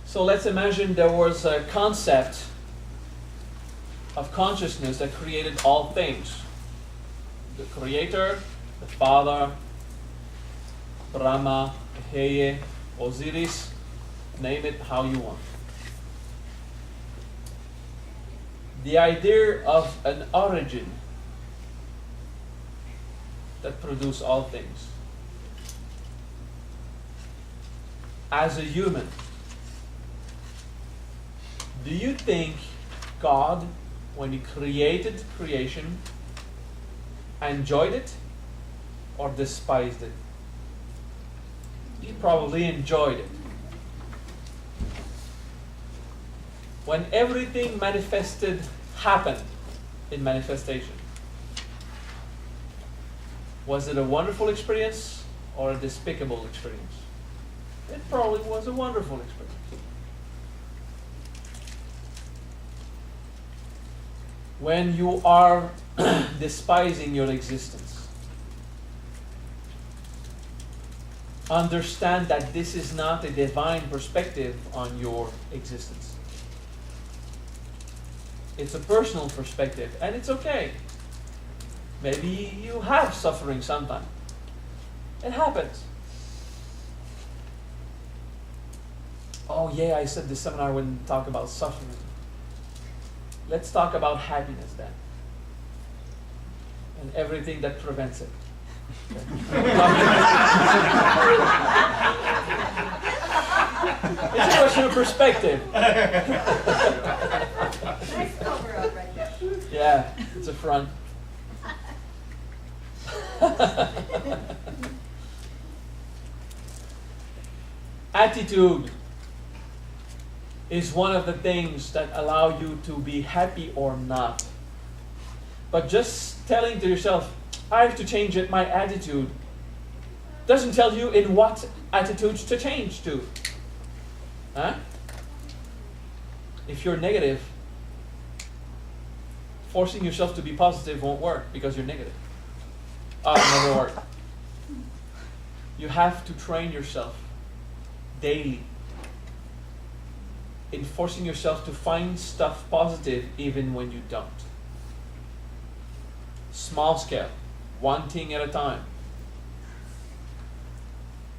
So let's imagine there was a concept of consciousness that created all things. The Creator, the Father, Brahma, Heye, Osiris, name it how you want. The idea of an origin that produces all things. As a human, do you think God, when He created creation, enjoyed it or despised it? He probably enjoyed it. When everything manifested happened in manifestation, was it a wonderful experience or a despicable experience? It probably was a wonderful experience. When you are despising your existence, understand that this is not a divine perspective on your existence. It's a personal perspective, and it's okay. Maybe you have suffering sometime. It happens. Oh yeah, I said this seminar wouldn't talk about suffering. Let's talk about happiness then. And everything that prevents it. It's a question of perspective. Nice cover up right there. Yeah, it's a front. Attitude is one of the things that allow you to be happy or not. But just telling to yourself, I have to change it, my attitude, doesn't tell you in what attitudes to change to. Huh? If you're negative, forcing yourself to be positive won't work because you're negative. It'll never work. You have to train yourself daily in forcing yourself to find stuff positive even when you don't. Small scale, one thing at a time.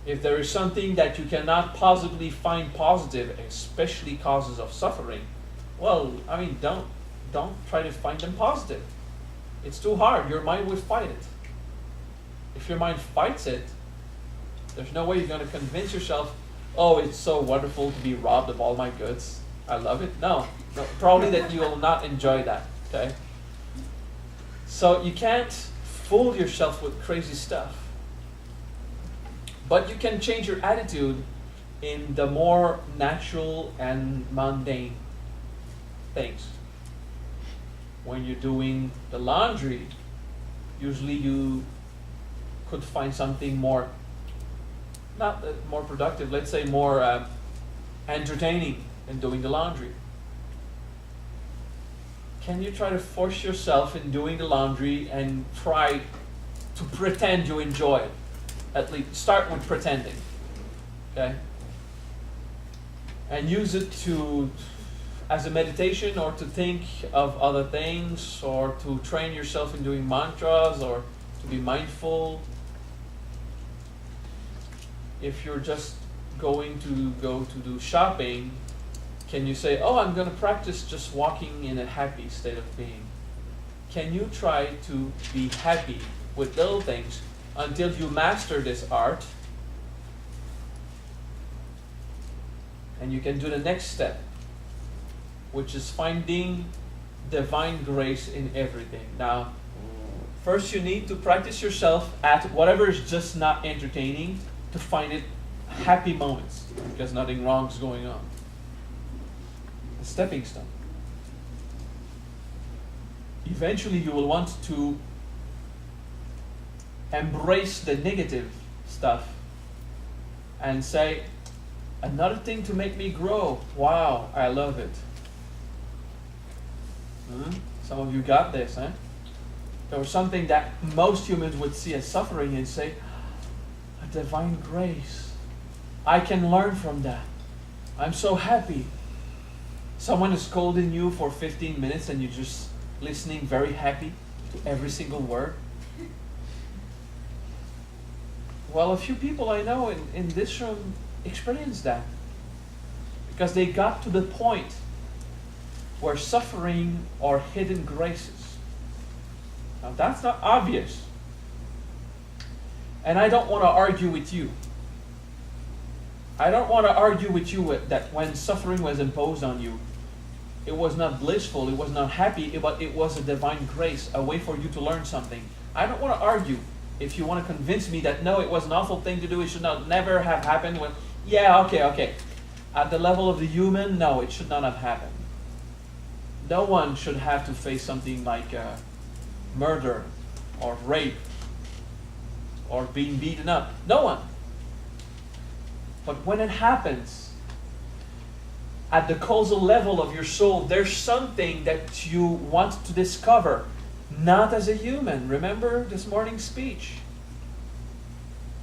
If there is something that you cannot possibly find positive, especially causes of suffering, well, don't try to find them positive. It's too hard. Your mind will fight it. If your mind fights it, there's no way you're going to convince yourself, oh, it's so wonderful to be robbed of all my goods. I love it. No, probably that you will not enjoy that. Okay? So you can't fool yourself with crazy stuff. But you can change your attitude in the more natural and mundane things. When you're doing the laundry, usually you could find something more, not more productive, let's say more entertaining in doing the laundry. Can you try to force yourself in doing the laundry and try to pretend you enjoy it? At least start with pretending, okay? And use it as a meditation, or to think of other things, or to train yourself in doing mantras, or to be mindful. If you're just going to go to do shopping, can you say, oh, I'm going to practice just walking in a happy state of being? Can you try to be happy with little things until you master this art? And you can do the next step, which is finding divine grace in everything. Now, first you need to practice yourself at whatever is just not entertaining to find it happy moments, because nothing wrong is going on. A stepping stone. Eventually you will want to embrace the negative stuff and say, another thing to make me grow. Wow, I love it. Some of you got this, huh? There was something that most humans would see as suffering and say, a divine grace. I can learn from that. I'm so happy. Someone is scolding you for 15 minutes and you're just listening very happy to every single word. Well, a few people I know in this room experienced that. Because they got to the point where suffering are hidden graces. Now that's not obvious. And I don't want to argue with you. I don't want to argue with you that when suffering was imposed on you, it was not blissful, it was not happy, but it was a divine grace, a way for you to learn something. I don't want to argue. If you want to convince me that no, it was an awful thing to do, it should not never have happened. Well, yeah, okay. At the level of the human, no, it should not have happened. No one should have to face something like murder or rape or being beaten up. No one. But when it happens, at the causal level of your soul, there's something that you want to discover, not as a human. Remember this morning's speech?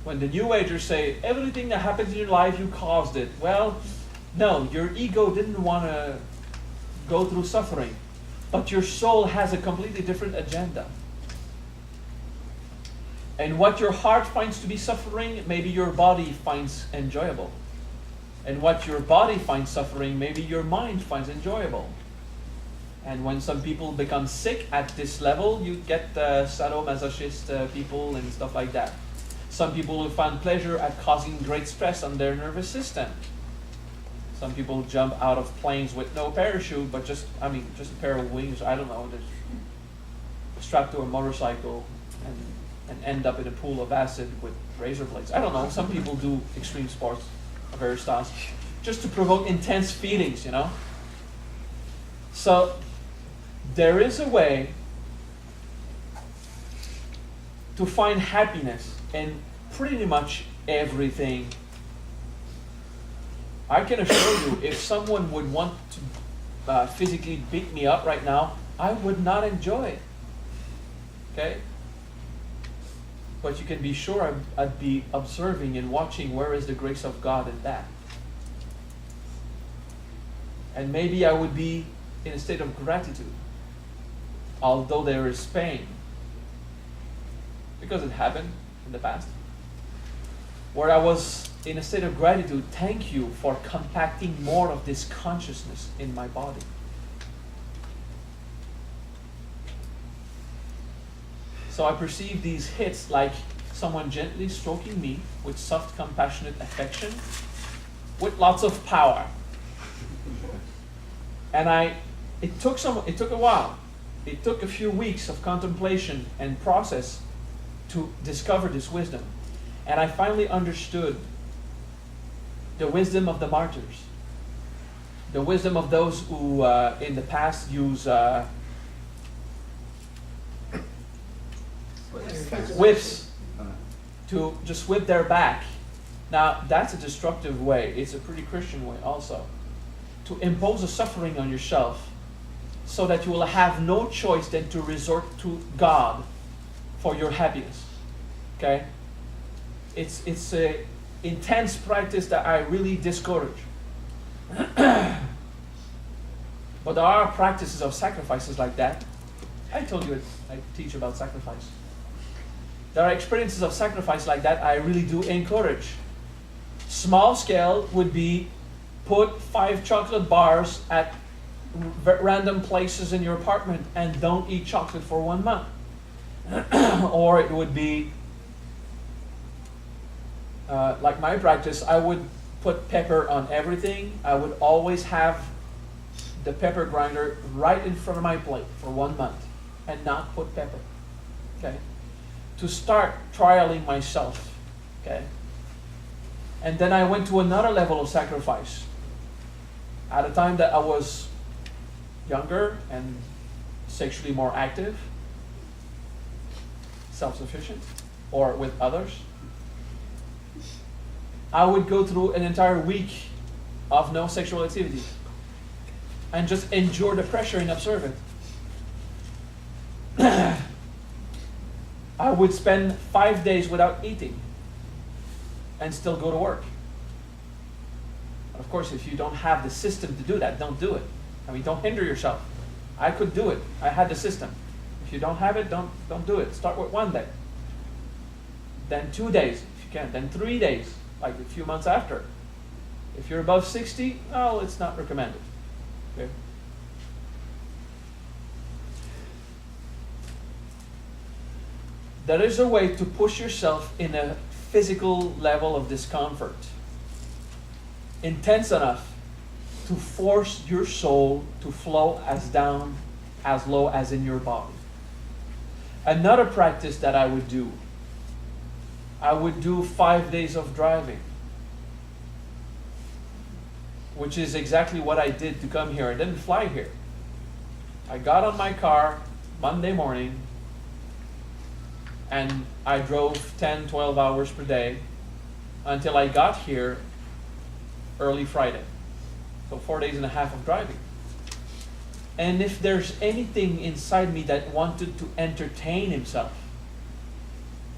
When the New Agers say, everything that happens in your life, you caused it. Well, no, your ego didn't want to go through suffering. But your soul has a completely different agenda. And what your heart finds to be suffering, maybe your body finds enjoyable. And what your body finds suffering, maybe your mind finds enjoyable. And when some people become sick at this level, you get sadomasochist people and stuff like that. Some people will find pleasure at causing great stress on their nervous system. Some people jump out of planes with no parachute, but just a pair of wings, I don't know, strapped to a motorcycle and end up in a pool of acid with razor blades. I don't know, some people do extreme sports of various styles, just to provoke intense feelings, you know? So, there is a way to find happiness in pretty much everything. I can assure you, if someone would want to physically beat me up right now, I would not enjoy it. Okay? But you can be sure I'd be observing and watching where is the grace of God in that. And maybe I would be in a state of gratitude, although there is pain. Because it happened in the past. Where I was in a state of gratitude, thank you for compacting more of this consciousness in my body. So I perceive these hits like someone gently stroking me with soft, compassionate affection, with lots of power. And it took a while. It took a few weeks of contemplation and process to discover this wisdom. And I finally understood the wisdom of the martyrs. The wisdom of those who in the past use whips to just whip their back. Now, that's a destructive way. It's a pretty Christian way also. To impose a suffering on yourself so that you will have no choice than to resort to God for your happiness. Okay? It's a intense practice that I really discourage. But there are practices of sacrifices like that. I told you I teach about sacrifice. There are experiences of sacrifice like that I really do encourage. Small scale would be put 5 chocolate bars at random places in your apartment and don't eat chocolate for 1 month. Or it would be like my practice, I would put pepper on everything. I would always have the pepper grinder right in front of my plate for 1 month and not put pepper. Okay? To start trialing myself. Okay? And then I went to another level of sacrifice. At a time that I was younger and sexually more active, self-sufficient, or with others, I would go through an entire week of no sexual activity and just endure the pressure and observe it. I would spend 5 days without eating and still go to work. Of course, if you don't have the system to do that, don't do it. I mean, don't hinder yourself. I could do it. I had the system. If you don't have it, don't do it. Start with 1 day. Then 2 days, if you can. Then 3 days, like a few months after. If you're above 60, well, it's not recommended. Okay? There is a way to push yourself in a physical level of discomfort, intense enough to force your soul to flow as low as in your body. Another practice that I would do 5 days of driving, which is exactly what I did to come here. I didn't fly here. I got on my car Monday morning and I drove 10, 12 hours per day until I got here early Friday. So 4 days and a half of driving. And if there's anything inside me that wanted to entertain himself,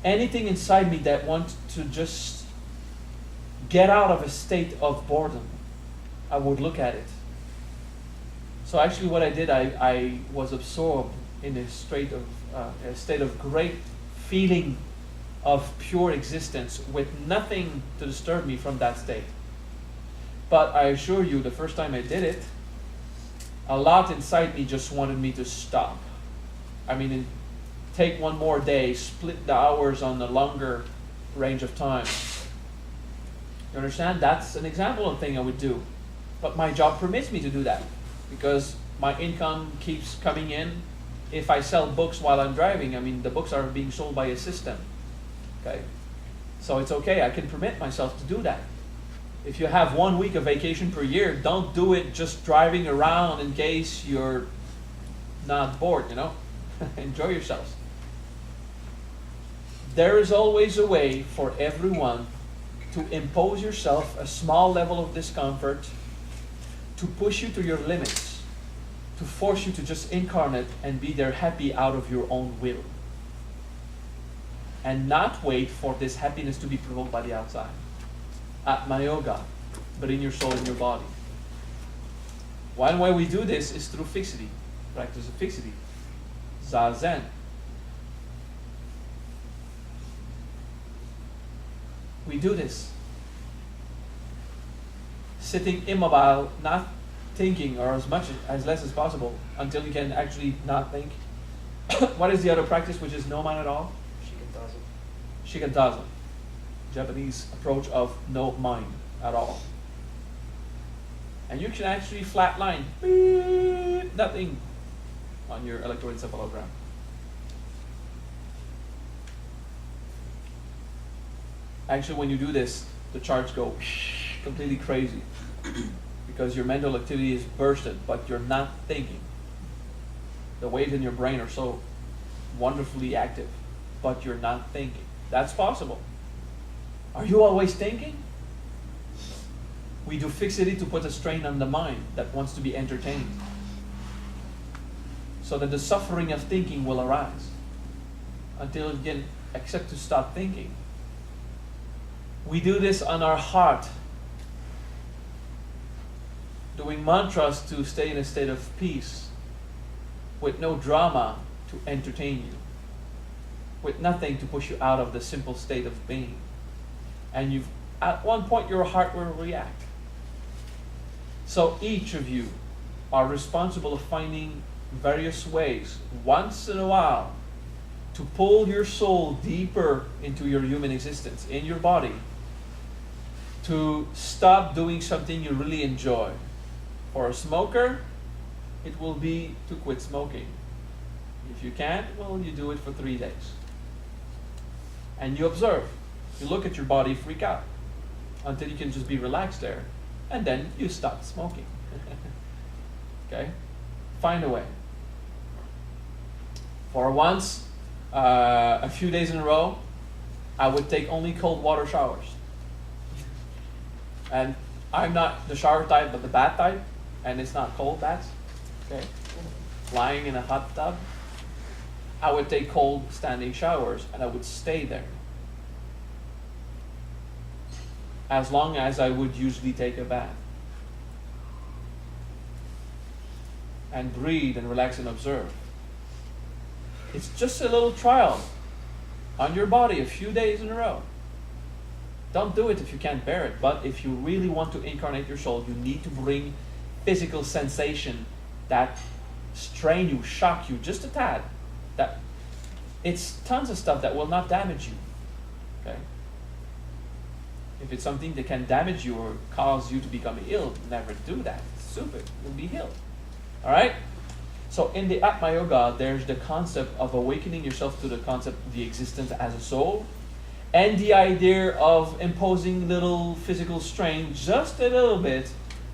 anything inside me that wanted to just get out of a state of boredom, I would look at it. So actually what I did, I was absorbed in a state of great feeling of pure existence with nothing to disturb me from that state. But I assure you, the first time I did it, a lot inside me just wanted me to stop. I mean, take 1 more day, split the hours on a longer range of time. You understand? That's an example of thing I would do. But my job permits me to do that because my income keeps coming in. If I sell books while I'm driving, I mean, the books are being sold by a system. Okay? So it's okay. I can permit myself to do that. If you have 1 week of vacation per year, don't do it just driving around in case you're not bored, you know? Enjoy yourselves. There is always a way for everyone to impose yourself a small level of discomfort, to push you to your limits, to force you to just incarnate and be there happy out of your own will. And not wait for this happiness to be provoked by the outside. Atma yoga, but in your soul and your body. One way we do this is through fixity, practice of fixity, zazen. We do this. Sitting immobile, not thinking, or as less as possible, until you can actually not think. What is the other practice which is no mind at all? Shikantaza. Japanese approach of no mind at all. And you can actually flatline, nothing on your electroencephalogram. Actually, when you do this, the charts go completely crazy because your mental activity is bursted, but you're not thinking. The waves in your brain are so wonderfully active, but you're not thinking. That's possible. Are you always thinking? We do fixity to put a strain on the mind that wants to be entertained, so that the suffering of thinking will arise until you can accept to stop thinking. We do this on our heart, doing mantras to stay in a state of peace, with no drama to entertain you, with nothing to push you out of the simple state of being. And at one point your heart will react. So each of you are responsible of finding various ways, once in a while, to pull your soul deeper into your human existence, in your body, to stop doing something you really enjoy. For a smoker, it will be to quit smoking. If you can't, well, you do it for 3 days. And you observe. You look at your body freak out until you can just be relaxed there. And then you stop smoking. Okay? Find a way. For once, a few days in a row, I would take only cold water showers. And I'm not the shower type, but the bath type. And it's not cold baths. Okay? Lying in a hot tub. I would take cold standing showers and I would stay there. As long as I would usually take a bath. and breathe and relax and observe. It's just a little trial on your body a few days in a row. Don't do it if you can't bear it, but if you really want to incarnate your soul, you need to bring physical sensation that strain you, shock you just a tad. That it's tons of stuff that will not damage you. Okay? If it's something that can damage you or cause you to become ill, never do that. It's stupid. You'll be healed. Alright? So in the Atma Yoga, there's the concept of awakening yourself to the concept of the existence as a soul, and the idea of imposing little physical strain, just a little bit,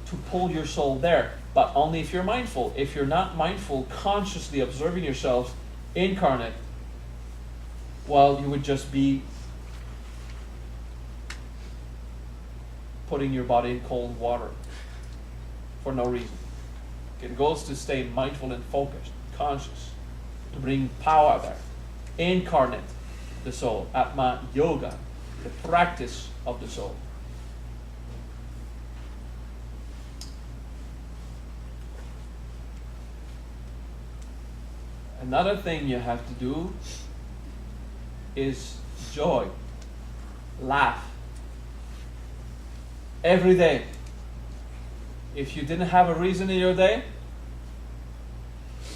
to pull your soul there. But only if you're mindful. If you're not mindful, consciously observing yourself incarnate, well, you would just be putting your body in cold water for no reason. Okay, the goal is to stay mindful and focused, conscious, to bring power there. Incarnate the soul. Atma Yoga, the practice of the soul. Another thing you have to do is joy. Laugh. Every day. If you didn't have a reason in your day,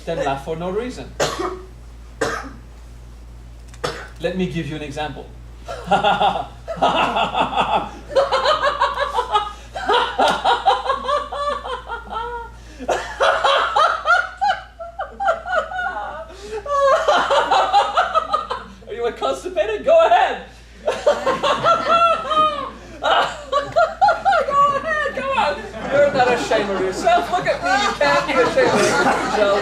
then laugh for no reason. Let me give you an example. Are you constipated? Go ahead. You're not ashamed of yourself. Look at me. You can't be ashamed of yourself.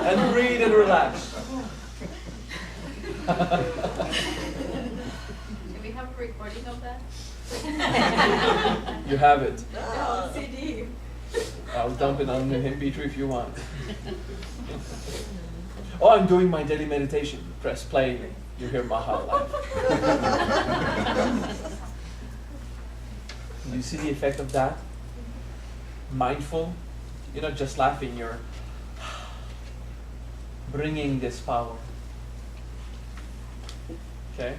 And breathe and relax. Can we have a recording of that? You have it. No, CD. I'll dump it on the MP3 if you want. Oh, I'm doing my daily meditation. Press play. You hear Maha laugh. Do you see the effect of that? Mindful. You're not just laughing. You're bringing this power. Okay?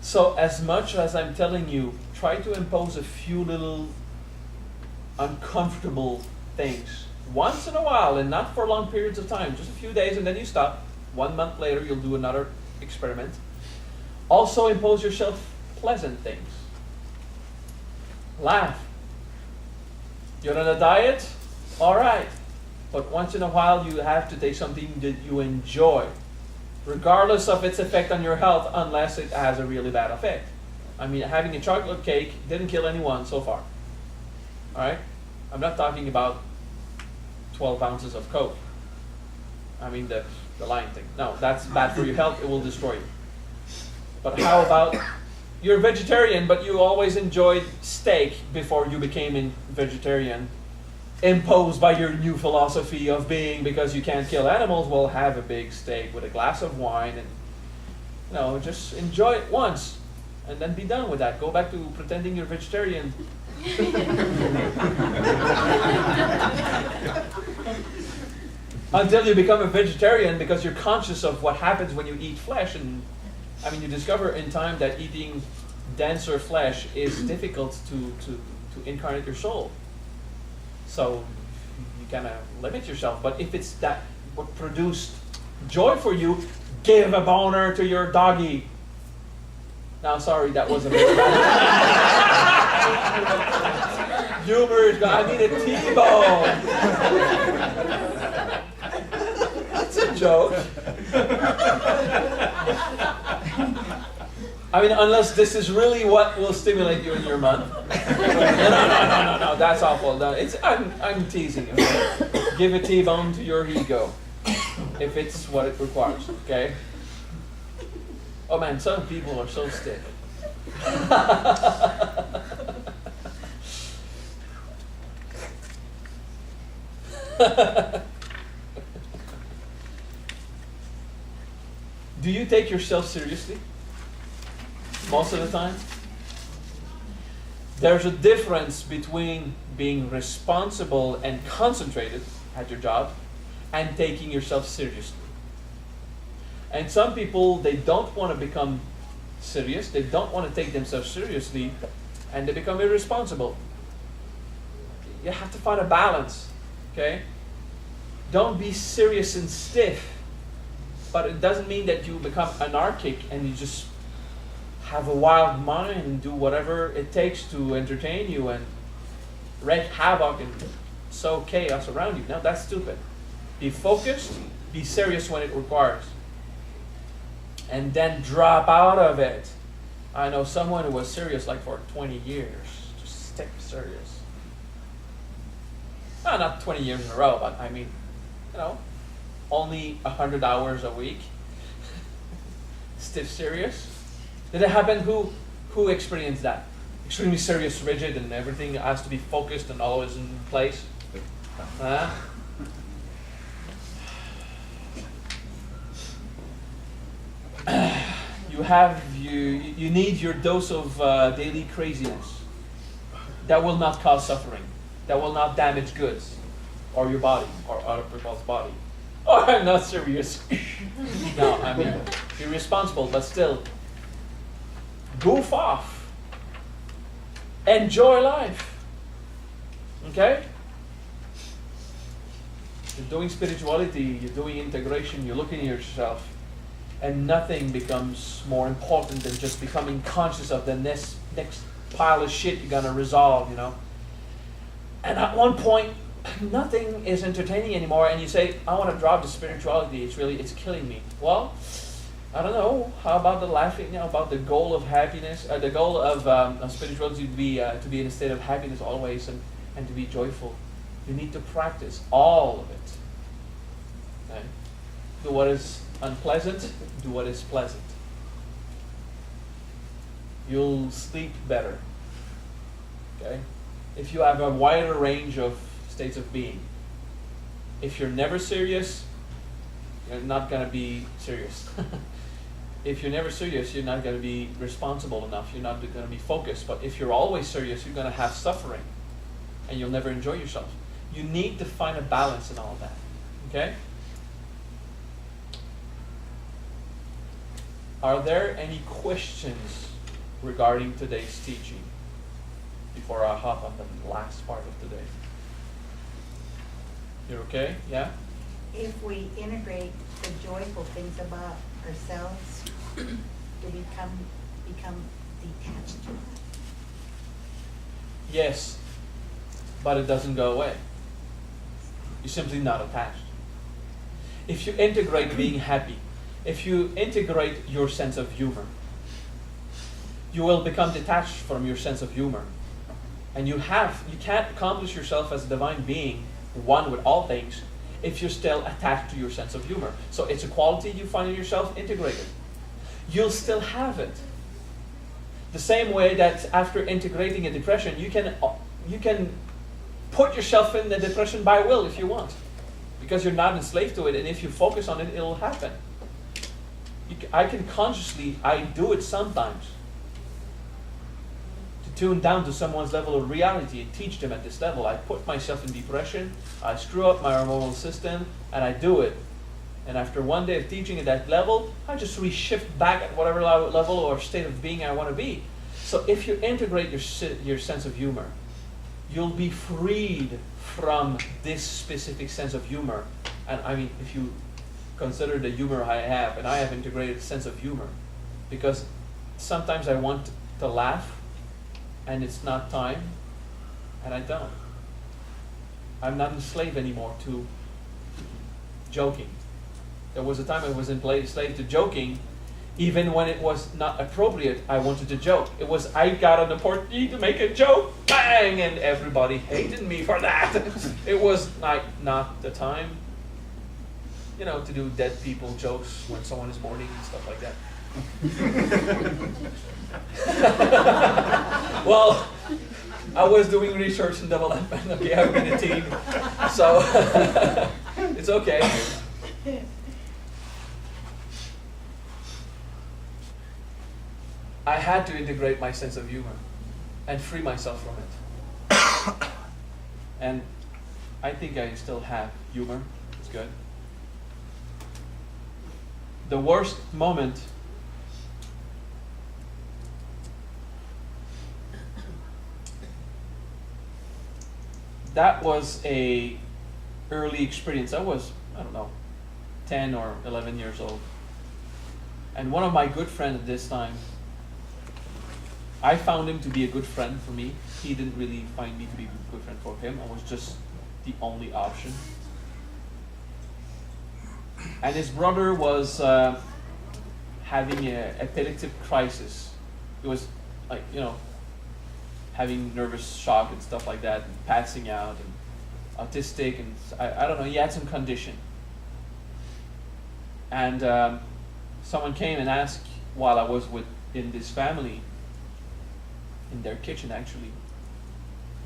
So as much as I'm telling you, try to impose a few little uncomfortable things once in a while, and not for long periods of time, just a few days, and then you stop. 1 month later, you'll do another experiment. Also impose yourself pleasant things. Laugh. You're on a diet? All right. But once in a while, you have to take something that you enjoy, regardless of its effect on your health, unless it has a really bad effect. I mean, having a chocolate cake didn't kill anyone so far. All right? I'm not talking about 12 ounces of Coke. I mean, the lion thing. No, that's bad for your health. It will destroy you. But how about you're a vegetarian, but you always enjoyed steak before you became a vegetarian, imposed by your new philosophy of being, because you can't kill animals. Well, have a big steak with a glass of wine and, just enjoy it once and then be done with that. Go back to pretending you're vegetarian. Until you become a vegetarian, because you're conscious of what happens when you eat flesh. And I mean, you discover in time that eating denser flesh is difficult to incarnate your soul. So you kind of limit yourself. But if it's that what produced joy for you, give a boner to your doggy. Now, sorry, that was a very bad. Humor is gone. I need a T-bone. That's a joke. I mean, unless this is really what will stimulate you in your month. No, that's awful. No, I'm teasing you. Give a T-bone to your ego, if it's what it requires, okay? Oh man, some people are so stiff. Do you take yourself seriously? Most of the time? There's a difference between being responsible and concentrated at your job and taking yourself seriously. And some people, they don't want to become serious, they don't want to take themselves seriously, and they become irresponsible. You have to find a balance, okay? Don't be serious and stiff, but it doesn't mean that you become anarchic and you just have a wild mind and do whatever it takes to entertain you and wreak havoc and sow chaos around you. No, that's stupid. Be focused, be serious when it requires, and then drop out of it. I know someone who was serious like for 20 years, just stick serious. No, not 20 years in a row, but I mean, only 100 hours a week. Stiff serious. Did it happen? Who experienced that? Extremely serious, rigid, and everything has to be focused and always in place. You need your dose of daily craziness. That will not cause suffering. That will not damage goods or your body or other people's body. Oh, I'm not serious. No, I mean, be responsible, but still, goof off. Enjoy life. Okay? You're doing spirituality, you're doing integration, you're looking at yourself, and nothing becomes more important than just becoming conscious of the next pile of shit you're gonna resolve, And at one point, nothing is entertaining anymore, and you say, I want to drop the spirituality, it's killing me. Well, I don't know, how about the laughing, about the goal of happiness, the goal of spirituality to be in a state of happiness always and to be joyful. You need to practice all of it. Okay? Do what is unpleasant, do what is pleasant. You'll sleep better. Okay? If you have a wider range of states of being. If you're never serious, you're not going to be serious. If you're never serious, you're not going to be responsible enough. You're not going to be focused. But if you're always serious, you're going to have suffering. And you'll never enjoy yourself. You need to find a balance in all that. Okay? Are there any questions regarding today's teaching before I hop on the last part of today? You're okay? Yeah? If we integrate the joyful things about ourselves, do we become detached to it? Yes, but it doesn't go away. You're simply not attached. If you integrate being happy, if you integrate your sense of humor, you will become detached from your sense of humor. And you can't accomplish yourself as a divine being, one with all things, if you're still attached to your sense of humor. So it's a quality you find in yourself, integrated. You'll still have it. The same way that after integrating a depression, you can put yourself in the depression by will if you want. Because you're not enslaved to it, and if you focus on it, it'll happen. I do it sometimes. Tune down to someone's level of reality and teach them at this level. I put myself in depression, I screw up my hormonal system, and I do it. And after one day of teaching at that level, I just reshift back at whatever level or state of being I want to be. So if you integrate your sense of humor, you'll be freed from this specific sense of humor. And I mean, if you consider the humor I have, and I have integrated a sense of humor, because sometimes I want to laugh, and it's not time, and I don't. I'm not enslaved anymore to joking. There was a time I was enslaved to joking, even when it was not appropriate, I wanted to joke. I got an opportunity to make a joke, bang, and everybody hated me for that. It was not the time, to do dead people jokes when someone is mourning and stuff like that. Well, I was doing research and development. Okay, I've been a teen, so it's okay. I had to integrate my sense of humor and free myself from it. And I think I still have humor. It's good. The worst moment that was a early experience. I was, I don't know, 10 or 11 years old. And one of my good friends at this time, I found him to be a good friend for me. He didn't really find me to be a good friend for him. I was just the only option. And his brother was having an epileptic crisis. It was like, having nervous shock and stuff like that, and passing out, and autistic, and I don't know, he had some condition. And someone came and asked while I was in this family, in their kitchen actually,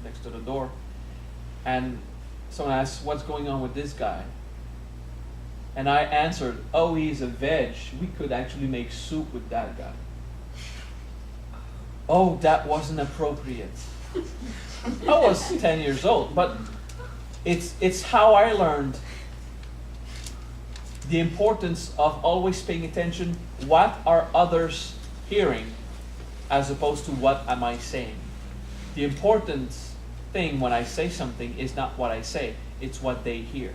next to the door, and someone asked, what's going on with this guy? And I answered, oh, he's a veg. We could actually make soup with that guy. Oh, that wasn't appropriate. I was 10 years old, but it's how I learned the importance of always paying attention, what are others hearing, as opposed to what am I saying. The important thing when I say something is not what I say, it's what they hear.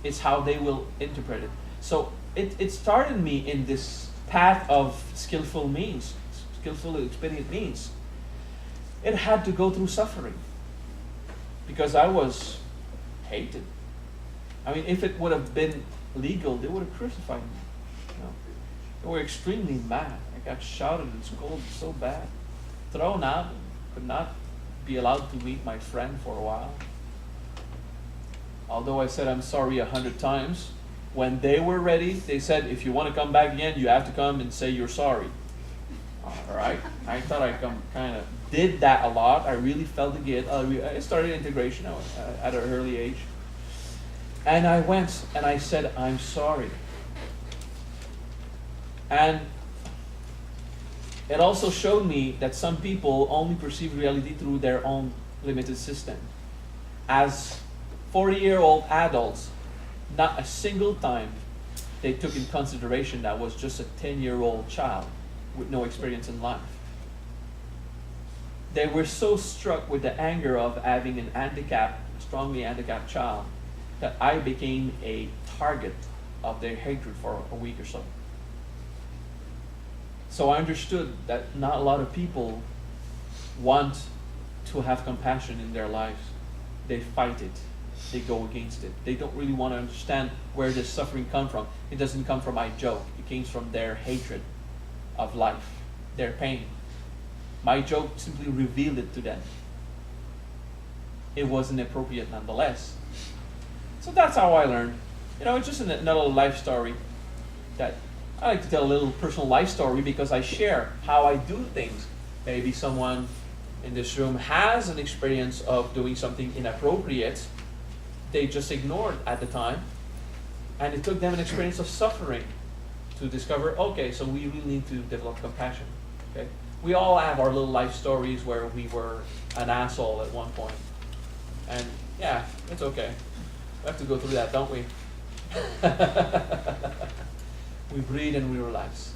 It's how they will interpret it. So it started me in this path of skillful expedient means. It had to go through suffering because I was hated. I mean, if it would have been legal, they would have crucified me. They were extremely mad. I got shouted and scolded so bad, thrown out, could not be allowed to meet my friend for a while. Although I said I'm sorry 100 times, when they were ready, they said, if you want to come back again, you have to come and say you're sorry. All right. I thought I kind of did that a lot. I really felt the guilt. I started integration at an early age. And I went and I said, I'm sorry. And it also showed me that some people only perceive reality through their own limited system. As 40-year-old adults, not a single time they took in consideration that was just a 10-year-old child with no experience in life. They were so struck with the anger of having a strongly handicapped child, that I became a target of their hatred for a week or so. So I understood that not a lot of people want to have compassion in their lives. They fight it. They go against it. They don't really want to understand where this suffering comes from. It doesn't come from my joke. It came from their hatred of life, their pain. My joke simply revealed it to them. It wasn't appropriate nonetheless. So that's how I learned. It's just another life story that I like to tell a little personal life story because I share how I do things. Maybe someone in this room has an experience of doing something inappropriate they just ignored at the time, and it took them an experience of suffering to discover, okay, so we really need to develop compassion. Okay, we all have our little life stories where we were an asshole at one point, and yeah, it's okay. We have to go through that, don't we? We breathe and we relax.